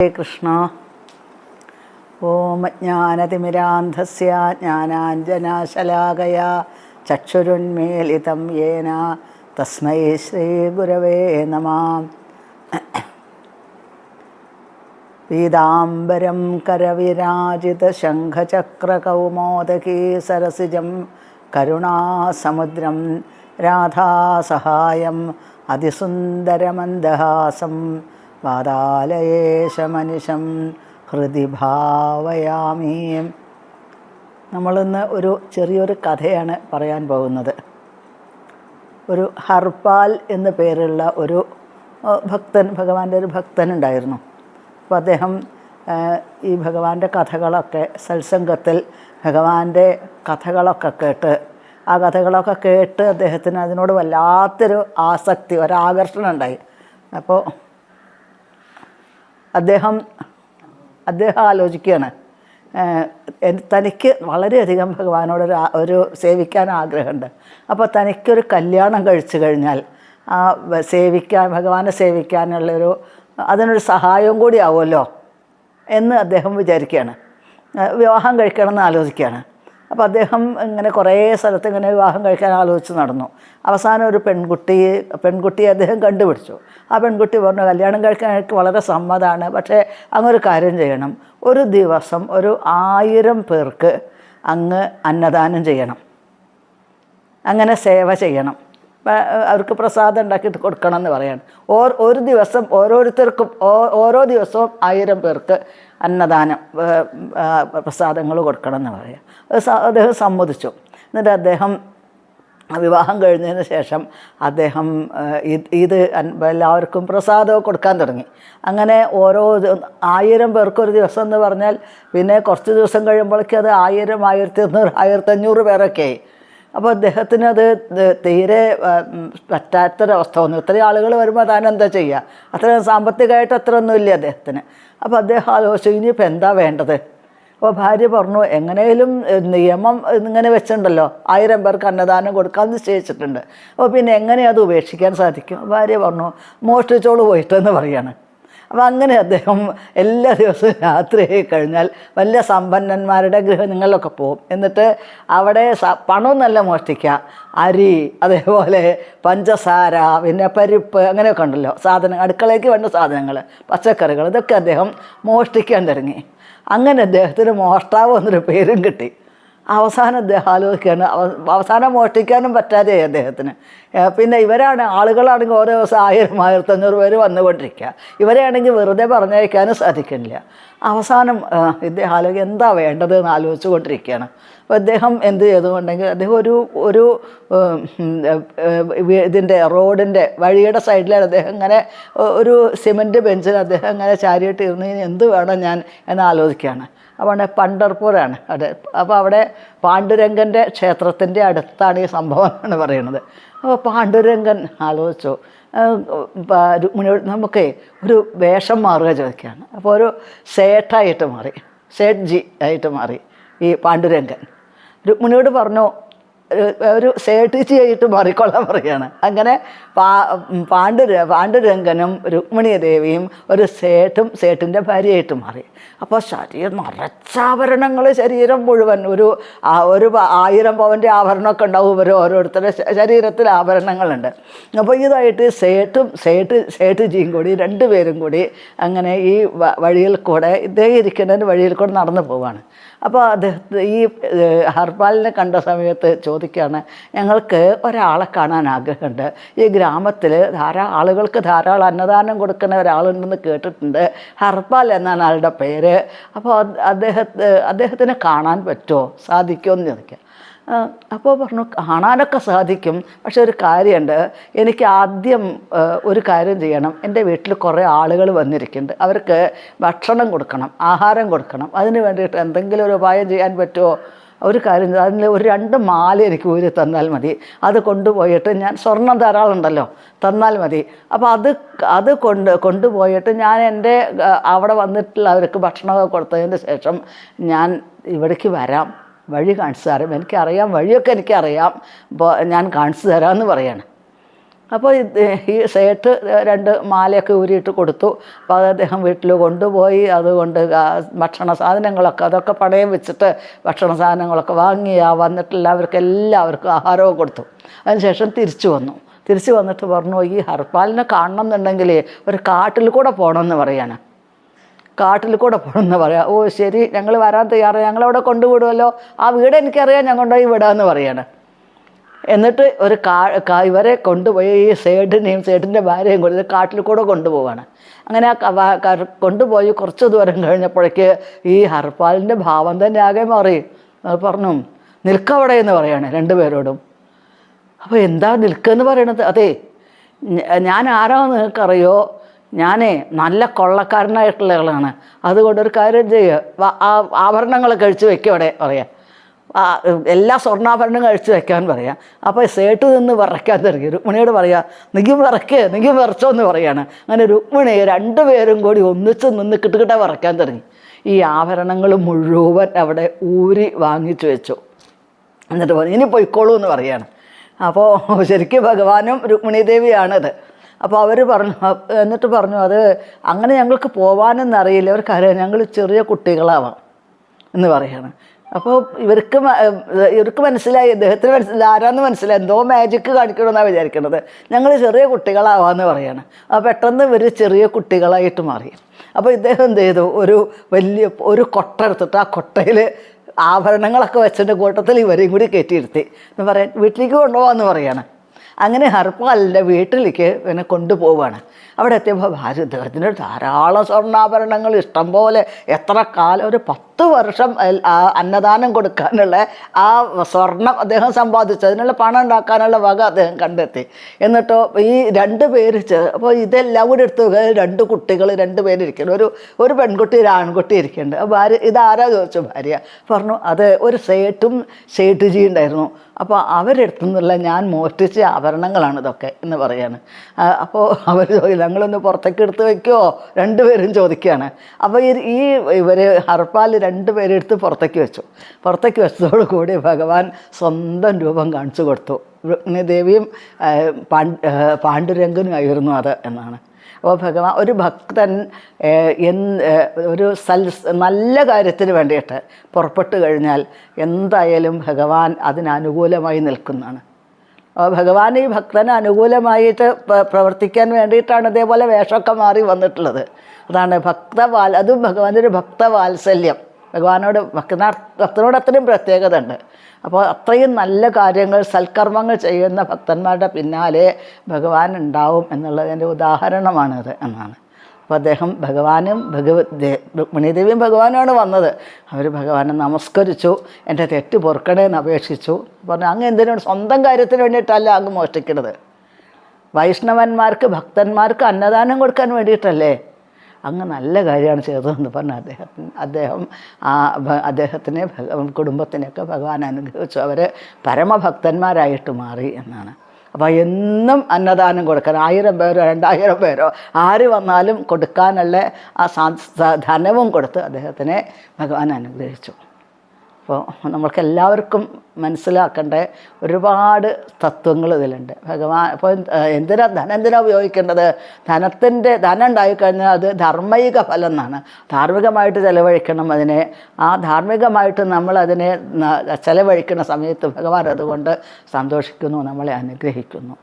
കൃഷ്ണ. ഓം ജ്ഞാനതിമിരാന്ധസ്യ ജ്ഞാനാഞ്ജനശലാകയാ ചക്ഷുരുന്മീലിതം യേന തസ്മൈ ശ്രീഗുരവേ നമഃ. പീതാംബരം കരവിരാജിതശംഖചക്രകൗമോദകീ സരസിജം കരുണാസമുദ്രം രാധാസഹായം അതിസുന്ദരമന്ദഹാസം വാതാലയേശമനിശം ഹൃദി ഭാവയാമി. നമ്മളിന്ന് ഒരു ചെറിയൊരു കഥയാണ് പറയാൻ പോകുന്നത്. ഒരു ഹർപാൽ എന്നു പേരുള്ള ഒരു ഭക്തൻ, ഭഗവാന്റെ ഒരു ഭക്തനുണ്ടായിരുന്നു. അപ്പോൾ അദ്ദേഹം ഈ ഭഗവാന്റെ കഥകളൊക്കെ സത്സംഗത്തിൽ ഭഗവാന്റെ കഥകളൊക്കെ കേട്ട് അദ്ദേഹത്തിന് അതിനോട് വല്ലാത്തൊരു ആസക്തി, ഒരാകർഷണം ഉണ്ടായി. അപ്പോൾ അദ്ദേഹം ആലോചിക്കുകയാണ്, തനിക്ക് വളരെയധികം ഭഗവാനോട് ഒരു സേവിക്കാൻ ആഗ്രഹമുണ്ട്. അപ്പോൾ തനിക്കൊരു കല്യാണം കഴിച്ചു കഴിഞ്ഞാൽ ഭഗവാനെ സേവിക്കാനുള്ളൊരു അതിനൊരു സഹായവും കൂടി ആവുമല്ലോ എന്ന് അദ്ദേഹം വിചാരിക്കുകയാണ്. വിവാഹം കഴിക്കണമെന്ന് ആലോചിക്കുകയാണ്. അപ്പോൾ അദ്ദേഹം ഇങ്ങനെ കുറേ സ്ഥലത്ത് ഇങ്ങനെ വിവാഹം കഴിക്കാൻ ആലോചിച്ച് നടന്നു. അവസാനം ഒരു പെൺകുട്ടിയെ അദ്ദേഹം കണ്ടുപിടിച്ചു. ആ പെൺകുട്ടി പറഞ്ഞു, കല്യാണം കഴിക്കാൻ എനിക്ക് വളരെ സമ്മതമാണ്, പക്ഷേ അങ്ങൊരു കാര്യം ചെയ്യണം, ഒരു ദിവസം 1000 പേർക്ക് അങ്ങ് അന്നദാനം ചെയ്യണം, അങ്ങനെ സേവ ചെയ്യണം, അവർക്ക് പ്രസാദം ഉണ്ടാക്കിയിട്ട് കൊടുക്കണം എന്ന് പറയാണ്. ഒരു ദിവസം ഓരോരുത്തർക്കും ഓരോ ദിവസവും 1000 പേർക്ക് അന്നദാനം പ്രസാദങ്ങൾ കൊടുക്കണം എന്ന് പറയാം. അദ്ദേഹം സമ്മതിച്ചു. എന്നിട്ട് അദ്ദേഹം വിവാഹം കഴിഞ്ഞതിന് ശേഷം അദ്ദേഹം ഇത് എല്ലാവർക്കും പ്രസാദം കൊടുക്കാൻ തുടങ്ങി. അങ്ങനെ ഓരോ 1000 പേർക്ക് ഒരു ദിവസം എന്ന് പറഞ്ഞാൽ പിന്നെ കുറച്ച് ദിവസം കഴിയുമ്പോഴേക്കും അത് 1000, 1100, 1500 പേരൊക്കെ ആയി. അപ്പോൾ അദ്ദേഹത്തിന് അത് തീരെ പറ്റാത്തൊരവസ്ഥ വന്നു. ഇത്രയും ആളുകൾ വരുമ്പോൾ താനെന്താ ചെയ്യുക? അത്രയും സാമ്പത്തികമായിട്ട് അത്ര ഒന്നുമില്ല അദ്ദേഹത്തിന്. അപ്പോൾ അദ്ദേഹം ആലോചിച്ചു, ഇനിയിപ്പോൾ എന്താ വേണ്ടത്? അപ്പോൾ ഭാര്യ പറഞ്ഞു, എങ്ങനെയും നിയമം ഇങ്ങനെ വെച്ചിട്ടുണ്ടല്ലോ, 1000 പേർക്ക് അന്നദാനം കൊടുക്കാമെന്ന് നിശ്ചയിച്ചിട്ടുണ്ട്. അപ്പോൾ പിന്നെ എങ്ങനെ അത് ഉപേക്ഷിക്കാൻ സാധിക്കും? ഭാര്യ പറഞ്ഞു, മോഷ്ടിച്ചോളൂ പോയിട്ടെന്ന് പറയാണ്. അപ്പോൾ അങ്ങനെ അദ്ദേഹം എല്ലാ ദിവസവും രാത്രി കഴിഞ്ഞാൽ വലിയ സമ്പന്നന്മാരുടെ ഗൃഹങ്ങളിലൊക്കെ പോകും. എന്നിട്ട് അവിടെ പണമൊന്നല്ല മോഷ്ടിക്കുക, അരി, അതേപോലെ പഞ്ചസാര, പിന്നെ പരിപ്പ്, അങ്ങനെയൊക്കെ ഉണ്ടല്ലോ സാധനങ്ങൾ, അടുക്കളയ്ക്ക് വേണ്ട സാധനങ്ങൾ, പച്ചക്കറികൾ, ഇതൊക്കെ അദ്ദേഹം മോഷ്ടിക്കാൻ തുടങ്ങി. അങ്ങനെ അദ്ദേഹത്തിന് മോഷ്ടാവ് എന്നൊരു പേരും കിട്ടി. അവസാനം അദ്ദേഹം ആലോചിക്കുകയാണ്, അവസാനം മോഷ്ടിക്കാനും പറ്റാതെ അദ്ദേഹത്തിന്. പിന്നെ ആളുകളാണെങ്കിൽ ഓരോ ദിവസം 1000, 1500 പേര് വന്നുകൊണ്ടിരിക്കുക. ഇവരെയാണെങ്കിൽ വെറുതെ പറഞ്ഞയക്കാനും സാധിക്കുന്നില്ല. അവസാനം ഇദ്ദേഹം എന്താ വേണ്ടത് എന്ന് ആലോചിച്ചു കൊണ്ടിരിക്കുകയാണ്. അപ്പോൾ അദ്ദേഹം എന്ത് ചെയ്തുകൊണ്ടെങ്കിൽ അദ്ദേഹം ഒരു ഇതിൻ്റെ റോഡിൻ്റെ വഴിയുടെ സൈഡിലാണ് അദ്ദേഹം ഇങ്ങനെ ഒരു സിമൻറ്റ് ബെഞ്ചിൽ അദ്ദേഹം ഇങ്ങനെ ചാരിയിട്ട് ഇരുന്ന് എന്ത് വേണം ഞാൻ എന്ന് ആലോചിക്കുകയാണ്. അവിടെ പണ്ഡർപൂരാണ് അവിടെ. അപ്പോൾ അവിടെ പാണ്ഡുരംഗൻ്റെ ക്ഷേത്രത്തിൻ്റെ അടുത്താണ് ഈ സംഭവം എന്ന് പറയുന്നത്. അപ്പോൾ പാണ്ഡുരംഗൻ ആലോചിച്ചു, രുക്മിണിയോട് നമുക്ക് ഒരു വേഷം മാറുക ചോദിക്കുകയാണ്. അപ്പോൾ ഒരു സേഠായിട്ട് മാറി, സേഠ്ജി ആയിട്ട് മാറി ഈ പാണ്ഡുരംഗൻ. രുക്മിണിയോട് പറഞ്ഞു, ഒരു സേഠിച്ചി ആയിട്ട് മാറിക്കൊള്ളാൻ പറയുകയാണ്. അങ്ങനെ പാണ്ഡുരംഗനും രുക്മിണി ദേവിയും ഒരു സേഠിൻ്റെ ഭാര്യയായിട്ട് മാറി. അപ്പോൾ ശരീരം നിറച്ചാഭരണങ്ങൾ, ശരീരം മുഴുവൻ ഒരു 1000 പവൻ്റെ ആഭരണമൊക്കെ ഉണ്ടാവും. ഓരോരുത്തരുടെ ശരീരത്തിൽ ആഭരണങ്ങളുണ്ട്. അപ്പോൾ ഇതായിട്ട് സേഠിജിയും കൂടി 2 പേരും കൂടി അങ്ങനെ ഈ വഴിയിൽ കൂടെ, ഇദ്ദേഹം ഇരിക്കുന്നതിന് വഴിയിൽ കൂടെ നടന്നു പോവാണ്. അപ്പോൾ അദ്ദേഹത്തെ ഈ ഹർപാലിനെ കണ്ട സമയത്ത് ചോദിക്കുകയാണ്, ഞങ്ങൾക്ക് ഒരാളെ കാണാൻ ആഗ്രഹമുണ്ട്. ഈ ഗ്രാമത്തിൽ ആളുകൾക്ക് ധാരാളം അന്നദാനം കൊടുക്കുന്ന ഒരാളുണ്ടെന്ന് കേട്ടിട്ടുണ്ട്. ഹർപാൽ എന്നാണ് ആളുടെ പേര്. അപ്പോൾ അദ്ദേഹത്തിനെ കാണാൻ പറ്റുമോ, സാധിക്കുമോ എന്ന് ചോദിക്കുക. അപ്പോൾ പറഞ്ഞു, കാണാനൊക്കെ സാധിക്കും, പക്ഷെ ഒരു കാര്യമുണ്ട്, എനിക്ക് ആദ്യം ഒരു കാര്യം ചെയ്യണം. എൻ്റെ വീട്ടിൽ കുറേ ആളുകൾ വന്നിരിക്കുന്നുണ്ട്, അവർക്ക് ഭക്ഷണം കൊടുക്കണം, ആഹാരം കൊടുക്കണം. അതിന് വേണ്ടിയിട്ട് എന്തെങ്കിലും ഒരു ഉപായം ചെയ്യാൻ പറ്റുമോ? ഒരു കാര്യം, അതിൽ ഒരു 2 മാല എനിക്ക് ഊരി തന്നാൽ മതി. അത് കൊണ്ടുപോയിട്ട് ഞാൻ, സ്വർണം ധാരാളം ഉണ്ടല്ലോ, തന്നാൽ മതി. അപ്പോൾ അത് കൊണ്ടുപോയിട്ട് ഞാൻ എൻ്റെ അവിടെ വന്നിട്ടുള്ളവർക്ക് ഭക്ഷണമൊക്കെ കൊടുത്തതിന് ശേഷം ഞാൻ ഇവിടേക്ക് വരാം, വഴി കാണിച്ചു തരാം, എനിക്കറിയാം, വഴിയൊക്കെ എനിക്കറിയാം, ഞാൻ കാണിച്ചു തരാമെന്ന് പറയാണ്. അപ്പോൾ ഈ സേട്ട് 2 മാലയൊക്കെ ഊരിയിട്ട് കൊടുത്തു. അപ്പോൾ അത് അദ്ദേഹം വീട്ടിൽ കൊണ്ടുപോയി. അതുകൊണ്ട് ഭക്ഷണ സാധനങ്ങളൊക്കെ അതൊക്കെ പണയം വെച്ചിട്ട് ഭക്ഷണ സാധനങ്ങളൊക്കെ വാങ്ങി വന്നിട്ട് എല്ലാവർക്കും ആഹാരവും കൊടുത്തു. അതിനുശേഷം തിരിച്ചു വന്നിട്ട് പറഞ്ഞു, ഈ ഹർപാലിനെ കാണണം എന്നുണ്ടെങ്കിൽ ഒരു കാട്ടിൽ കൂടെ പോകണമെന്ന് പറയാണ്. കാട്ടിൽ കൂടെ പോകണമെന്ന് പറയാം. ഓ ശരി, ഞങ്ങൾ വരാൻ തയ്യാറാണ്, ഞങ്ങളവിടെ കൊണ്ടുവിടുമല്ലോ, ആ വീട് എനിക്കറിയാം, ഞാൻ കൊണ്ടുപോയി വിടാമെന്ന് പറയാണ്. എന്നിട്ട് ഒരു ഇവരെ കൊണ്ടുപോയി ഈ സേട്ടിൻ്റെ ഭാര്യയും കൂടി കാട്ടിൽ കൂടെ കൊണ്ടുപോവാണ്. അങ്ങനെ കൊണ്ടുപോയി കുറച്ച് ദൂരം കഴിഞ്ഞപ്പോഴേക്ക് ഈ ഹർപാലിൻ്റെ ഭാവം തന്നെ ആകെ മാറി. അത് പറഞ്ഞു, നിൽക്കവിടെ എന്ന് പറയാണ് 2 പേരോടും. അപ്പോൾ എന്താ നിൽക്കുകയെന്ന് പറയണത്? അതെ, ഞാൻ ആരാന്ന് നിങ്ങൾക്കറിയോ? ഞാനേ നല്ല കൊള്ളക്കാരനായിട്ടുള്ള ആളാണ്. അതുകൊണ്ടൊരു കാര്യം ചെയ്യുക, ആഭരണങ്ങളൊക്കെ കഴിച്ച് വെക്കുക അവിടെ പറയാം, എല്ലാ സ്വർണ്ണാഭരണം കഴിച്ച് വെക്കാൻ പറയാം. അപ്പോൾ സേട്ട് നിന്ന് വിറയ്ക്കാൻ തുടങ്ങി. രുക്മിണിയോട് പറയാം, നീയും വിറച്ചോ എന്ന് പറയാണ്. അങ്ങനെ രുക്മിണി 2 പേരും കൂടി ഒന്നിച്ച് നിന്ന് കിട്ടുകിട്ട വിറയ്ക്കാൻ തുടങ്ങി. ഈ ആഭരണങ്ങൾ മുഴുവൻ അവിടെ ഊരി വാങ്ങിച്ചു വെച്ചു. എന്നിട്ട് പറഞ്ഞു, ഇനി പൊയ്ക്കോളൂ എന്ന് പറയാണ്. അപ്പോൾ ശരിക്കും ഭഗവാനും രുക്മിണി ദേവിയാണത്. അപ്പോൾ അവർ പറഞ്ഞു, എന്നിട്ട് പറഞ്ഞു, അത് അങ്ങനെ ഞങ്ങൾക്ക് പോകാനെന്നറിയില്ല, അവർക്കറിയാം ഞങ്ങൾ ചെറിയ കുട്ടികളാവാം എന്ന് പറയാണ്. അപ്പോൾ ഇവർക്ക് മനസ്സിലായി, ഇദ്ദേഹത്തിന് മനസ്സിലായി, ആരാന്ന് മനസ്സിലായി, എന്തോ മാജിക്ക് കാണിക്കണമെന്നാണ് വിചാരിക്കുന്നത്. ഞങ്ങൾ ചെറിയ കുട്ടികളാവാമെന്ന് പറയാണ്. അപ്പോൾ പെട്ടെന്ന് ഇവർ ചെറിയ കുട്ടികളായിട്ട് മാറി. അപ്പോൾ ഇദ്ദേഹം എന്ത് ചെയ്തു, ഒരു കൊട്ട എടുത്തിട്ട് ആ കൊട്ടയിൽ ആഭരണങ്ങളൊക്കെ വെച്ചതിൻ്റെ കൂട്ടത്തിൽ ഇവരെയും കൂടി കയറ്റിയിരുത്തി എന്ന് പറയാൻ വീട്ടിലേക്ക് കൊണ്ടുപോകാമെന്ന് പറയാണ്. അങ്ങനെ ഹർപാലിൻ്റെ വീട്ടിലേക്ക് പിന്നെ കൊണ്ടുപോവാണ്. അവിടെ എത്തിയപ്പോൾ ഇദ്ദേഹത്തിന് ധാരാളം സ്വർണ്ണാഭരണങ്ങൾ ഇഷ്ടം പോലെ, എത്ര കാലം, ഒരു 10 വർഷം അന്നദാനം കൊടുക്കാനുള്ള ആ സ്വർണം അദ്ദേഹം സമ്പാദിച്ചു. അതിനുള്ള പണം ഉണ്ടാക്കാനുള്ള വക അദ്ദേഹം കണ്ടെത്തി. എന്നിട്ടോ ഈ 2 പേര് അപ്പോൾ ഇതെല്ലാം കൂടി എടുത്ത് 2 കുട്ടികൾ 2 പേരിരിക്കണം, ഒരു പെൺകുട്ടി ഒരു ആൺകുട്ടി ഇരിക്കുന്നുണ്ട്. അപ്പോൾ ഭാര്യ ഇതാരാ ചോദിച്ചു. ഭാര്യ പറഞ്ഞു, അത് ഒരു സേട്ടുജി ഉണ്ടായിരുന്നു, അപ്പോൾ അവരെടുത്തു നിന്നുള്ള ഞാൻ മോഷ്ടിച്ച ആഭരണങ്ങളാണ് ഇതൊക്കെ എന്ന് പറയാണ്. അപ്പോൾ അവർ ഞങ്ങളൊന്ന് പുറത്തേക്ക് എടുത്ത് വയ്ക്കുമോ 2 പേരും ചോദിക്കുകയാണ്. അപ്പോൾ ഇവർ ഹർപാൽ 2 പേരെടുത്ത് പുറത്തേക്ക് വെച്ചതോടുകൂടി ഭഗവാൻ സ്വന്തം രൂപം കാണിച്ചു കൊടുത്തു. രുക്മിണീദേവിയും പാണ്ഡുരംഗനും ആയിരുന്നു അത് എന്നാണ്. അപ്പോൾ ഭഗവാൻ ഒരു ഭക്തൻ നല്ല കാര്യത്തിന് വേണ്ടിയിട്ട് പുറപ്പെട്ടു കഴിഞ്ഞാൽ എന്തായാലും ഭഗവാൻ അതിനനുകൂലമായി നിൽക്കുന്നതാണ്. ഭഗവാൻ ഈ ഭക്തന് അനുകൂലമായിട്ട് പ്രവർത്തിക്കാൻ വേണ്ടിയിട്ടാണ് ഇതേപോലെ വേഷമൊക്കെ മാറി വന്നിട്ടുള്ളത്. അതാണ് അതും ഭഗവാന്റെ ഒരു ഭക്തവാത്സല്യം. ഭക്തനോട് അത്രയും പ്രത്യേകത ഉണ്ട്. അപ്പോൾ അത്രയും നല്ല കാര്യങ്ങൾ, സൽക്കർമ്മങ്ങൾ ചെയ്യുന്ന ഭക്തന്മാരുടെ പിന്നാലെ ഭഗവാൻ ഉണ്ടാവും എന്നുള്ളതിൻ്റെ ഉദാഹരണമാണിത് എന്നാണ്. അപ്പോൾ അദ്ദേഹം രുക്മിണീദേവിയും ഭഗവാനാണ് വന്നത്. അവർ ഭഗവാനെ നമസ്കരിച്ചു, എൻ്റെ തെറ്റ് പൊറുക്കണേന്ന് അപേക്ഷിച്ചു. പറഞ്ഞു, അങ്ങ് എന്തിനാണ് സ്വന്തം കാര്യത്തിന് വേണ്ടിയിട്ടല്ല അങ്ങ് മോഷ്ടിക്കുന്നത്, വൈഷ്ണവന്മാർക്ക് ഭക്തന്മാർക്ക് അന്നദാനം കൊടുക്കാൻ വേണ്ടിയിട്ടല്ലേ, അങ്ങ് നല്ല കാര്യമാണ് ചെയ്തതെന്ന് പറഞ്ഞ് അദ്ദേഹത്തിനെ കുടുംബത്തിനെയൊക്കെ ഭഗവാൻ അനുഗ്രഹിച്ചു. അവർ പരമഭക്തന്മാരായിട്ട് മാറി എന്നാണ്. അപ്പോൾ എന്നും അന്നദാനം കൊടുക്കാൻ 1000 പേരോ 2000 പേരോ ആര് വന്നാലും കൊടുക്കാനുള്ള ആ ധനവും കൊടുത്ത് അദ്ദേഹത്തിനെ ഭഗവാൻ അനുഗ്രഹിച്ചു. അപ്പോൾ നമ്മൾക്കെല്ലാവർക്കും മനസ്സിലാക്കേണ്ട ഒരുപാട് തത്വങ്ങൾ ഇതിലുണ്ട്. ഭഗവാൻ ഇപ്പോൾ ധനം ഉപയോഗിക്കേണ്ടത്? ധനം ഉണ്ടായിക്കഴിഞ്ഞാൽ അത് ധർമ്മയിക ഫലം എന്നാണ്. ധാർമ്മികമായിട്ട് ചിലവഴിക്കണം അതിനെ. ആ ധാർമ്മികമായിട്ട് നമ്മളതിനെ ചിലവഴിക്കുന്ന സമയത്ത് ഭഗവാൻ അതുകൊണ്ട് സന്തോഷിക്കുന്നു, നമ്മളെ അനുഗ്രഹിക്കുന്നു.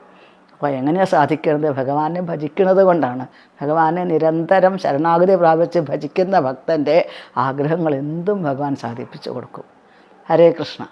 അപ്പോൾ എങ്ങനെയാണ് സാധിക്കുന്നത്? ഭഗവാനെ ഭജിക്കുന്നത് കൊണ്ടാണ്. ഭഗവാനെ നിരന്തരം ശരണാഗതി പ്രാപിച്ച് ഭജിക്കുന്ന ഭക്തൻ്റെ ആഗ്രഹങ്ങൾ എന്തും ഭഗവാൻ സാധിപ്പിച്ചു കൊടുക്കും. ഹരേ കൃഷ്ണ.